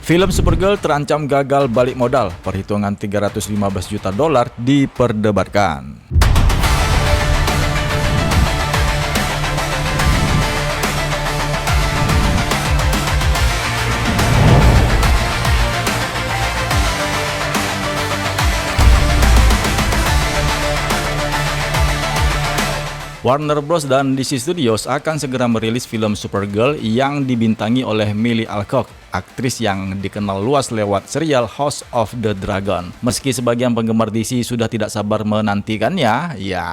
Film Supergirl terancam gagal balik modal, perhitungan 315 juta dolar diperdebatkan. Warner Bros. Dan DC Studios akan segera merilis film Supergirl yang dibintangi oleh Millie Alcock, aktris yang dikenal luas lewat serial House of the Dragon. Meski sebagian penggemar DC sudah tidak sabar menantikannya, ya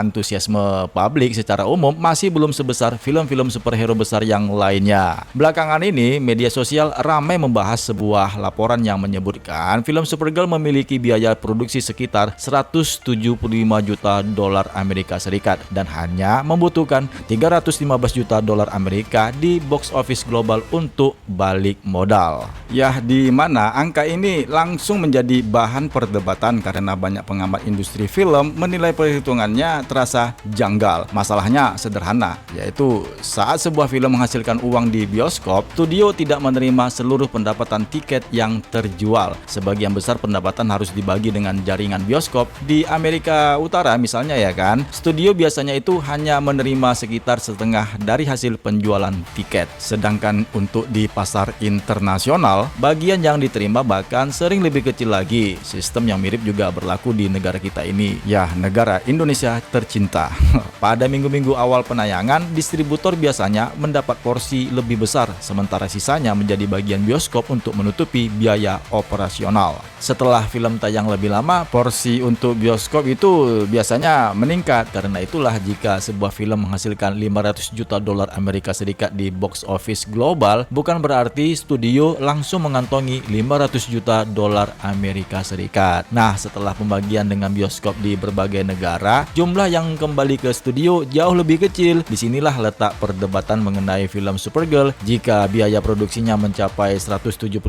antusiasme publik secara umum masih belum sebesar film-film superhero besar yang lainnya. Belakangan ini, media sosial ramai membahas sebuah laporan yang menyebutkan film Supergirl memiliki biaya produksi sekitar 175 juta dolar Amerika Serikat dan hanya membutuhkan 315 juta dolar Amerika di box office global untuk balik modal. Ya, di mana angka ini langsung menjadi bahan perdebatan karena banyak pengamat industri film menilai perhitungannya terasa janggal. Masalahnya sederhana, yaitu saat sebuah film menghasilkan uang di bioskop, studio tidak menerima seluruh pendapatan tiket yang terjual. Sebagian besar pendapatan harus dibagi dengan jaringan bioskop. Di Amerika Utara misalnya ya kan, studio biasanya itu hanya menerima sekitar setengah dari hasil penjualan tiket. Sedangkan untuk di pasar internasional, bagian yang diterima bahkan sering lebih kecil lagi. Sistem yang mirip juga berlaku di negara kita ini. Ya, negara Indonesia tercinta. Pada minggu-minggu awal penayangan, distributor biasanya mendapat porsi lebih besar, sementara sisanya menjadi bagian bioskop untuk menutupi biaya operasional. Setelah film tayang lebih lama, porsi untuk bioskop itu biasanya meningkat. Karena itulah jika sebuah film menghasilkan 500 juta dolar Amerika Serikat di box office global, bukan berarti studio langsung mengantongi 500 juta dolar Amerika Serikat. Nah, setelah pembagian dengan bioskop di berbagai negara, jumlah yang kembali ke studio jauh lebih kecil. Disinilah letak perdebatan mengenai film Supergirl. Jika biaya produksinya mencapai 175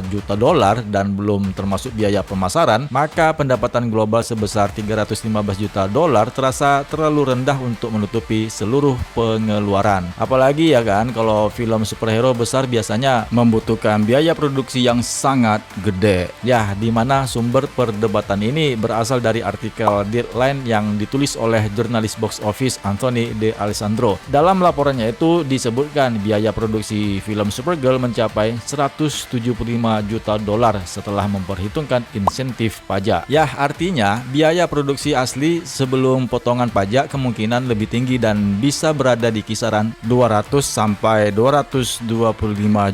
juta dolar dan belum termasuk biaya pemasaran, maka pendapatan global sebesar 315 juta dolar terasa terlalu rendah untuk menutupi seluruh pengeluaran. Apalagi ya kan, kalau film superhero besar biasanya membutuhkan biaya produksi yang sangat gede. Ya, di mana sumber perdebatan ini berasal dari artikel Deadline yang ditulis oleh jurnalis box office Anthony De Alessandro. Dalam laporannya itu disebutkan biaya produksi film Supergirl mencapai 175 juta dolar setelah memperhitungkan insentif pajak. Ya, artinya biaya produksi asli sebelum potongan pajak kemungkinan lebih tinggi dan bisa berada di kisaran 200 sampai 225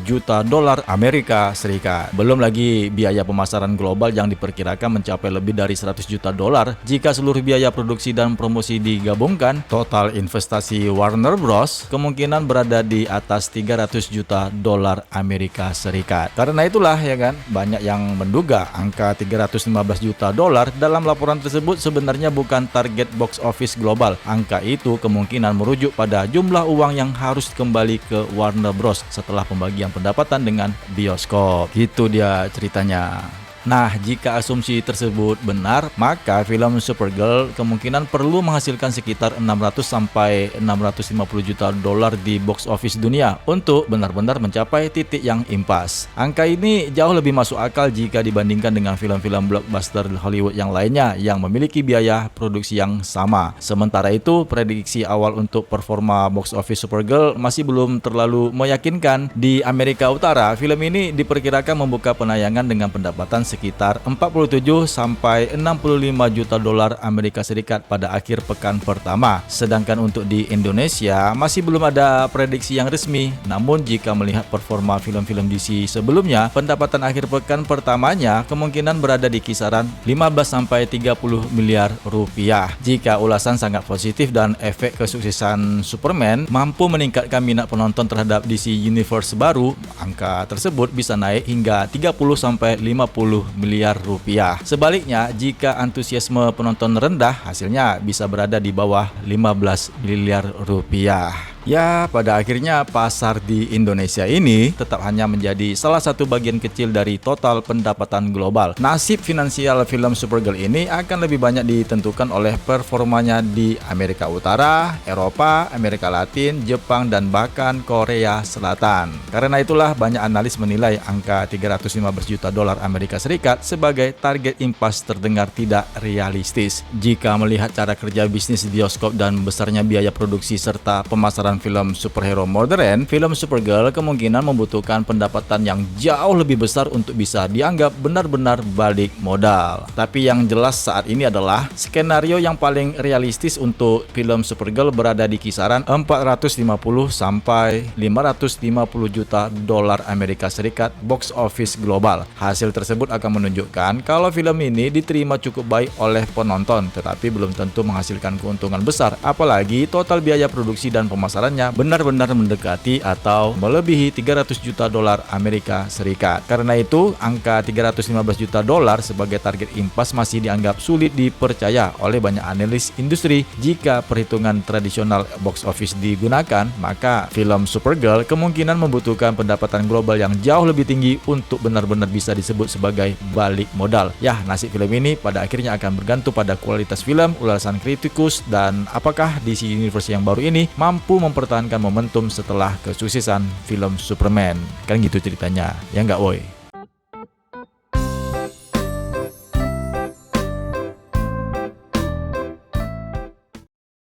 juta dolar Amerika Serikat. Belum lagi biaya pemasaran global yang diperkirakan mencapai lebih dari 100 juta dolar. Jika seluruh biaya produksi dan promosi digabungkan, total investasi Warner Bros. Kemungkinan berada di atas 300 juta dolar Amerika Serikat. Karena itulah ya kan, banyak yang menduga angka 315 juta dolar dalam laporan tersebut sebenarnya bukan target box office global. Angka itu kemungkinan merujuk pada jumlah uang yang harus kembali ke Warner Bros. Setelah pembagian pendapatan dengan bioskop. Gitu dia ceritanya. Nah, jika asumsi tersebut benar, maka film Supergirl kemungkinan perlu menghasilkan sekitar 600 sampai 650 juta dolar di box office dunia untuk benar-benar mencapai titik yang impas. Angka ini jauh lebih masuk akal jika dibandingkan dengan film-film blockbuster Hollywood yang lainnya yang memiliki biaya produksi yang sama. Sementara itu, prediksi awal untuk performa box office Supergirl masih belum terlalu meyakinkan. Di Amerika Utara, film ini diperkirakan membuka penayangan dengan pendapatan sekitar 47 sampai 65 juta dolar Amerika Serikat pada akhir pekan pertama. Sedangkan untuk di Indonesia masih belum ada prediksi yang resmi. Namun jika melihat performa film-film DC sebelumnya, pendapatan akhir pekan pertamanya kemungkinan berada di kisaran 15 sampai 30 miliar rupiah. Jika ulasan sangat positif dan efek kesuksesan Superman mampu meningkatkan minat penonton terhadap DC Universe baru, angka tersebut bisa naik hingga 30 sampai 50 miliar rupiah. Sebaliknya, jika antusiasme penonton rendah, hasilnya bisa berada di bawah 15 miliar rupiah. Ya, pada akhirnya pasar di Indonesia ini tetap hanya menjadi salah satu bagian kecil dari total pendapatan global. Nasib finansial film Supergirl ini akan lebih banyak ditentukan oleh performanya di Amerika Utara, Eropa, Amerika Latin, Jepang, dan bahkan Korea Selatan. Karena itulah banyak analis menilai angka 315 juta dolar Amerika Serikat sebagai target impas terdengar tidak realistis. Jika melihat cara kerja bisnis bioskop dan besarnya biaya produksi serta pemasaran film superhero modern, film Supergirl kemungkinan membutuhkan pendapatan yang jauh lebih besar untuk bisa dianggap benar-benar balik modal. Tapi yang jelas saat ini adalah skenario yang paling realistis untuk film Supergirl berada di kisaran 450 sampai 550 juta dolar Amerika Serikat box office global. Hasil tersebut akan menunjukkan kalau film ini diterima cukup baik oleh penonton, tetapi belum tentu menghasilkan keuntungan besar, apalagi total biaya produksi dan pemasarannya benar-benar mendekati atau melebihi 300 juta dolar Amerika Serikat. Karena itu, angka 315 juta dolar sebagai target impas masih dianggap sulit dipercaya oleh banyak analis industri. Jika perhitungan tradisional box office digunakan, maka film Supergirl kemungkinan membutuhkan pendapatan global yang jauh lebih tinggi untuk benar-benar bisa disebut sebagai balik modal. Ya, nasib film ini pada akhirnya akan bergantung pada kualitas film, ulasan kritikus, dan apakah DC Universe yang baru ini mampu mempertahankan momentum setelah kesuksesan film Superman. Kan gitu ceritanya, ya nggak woy?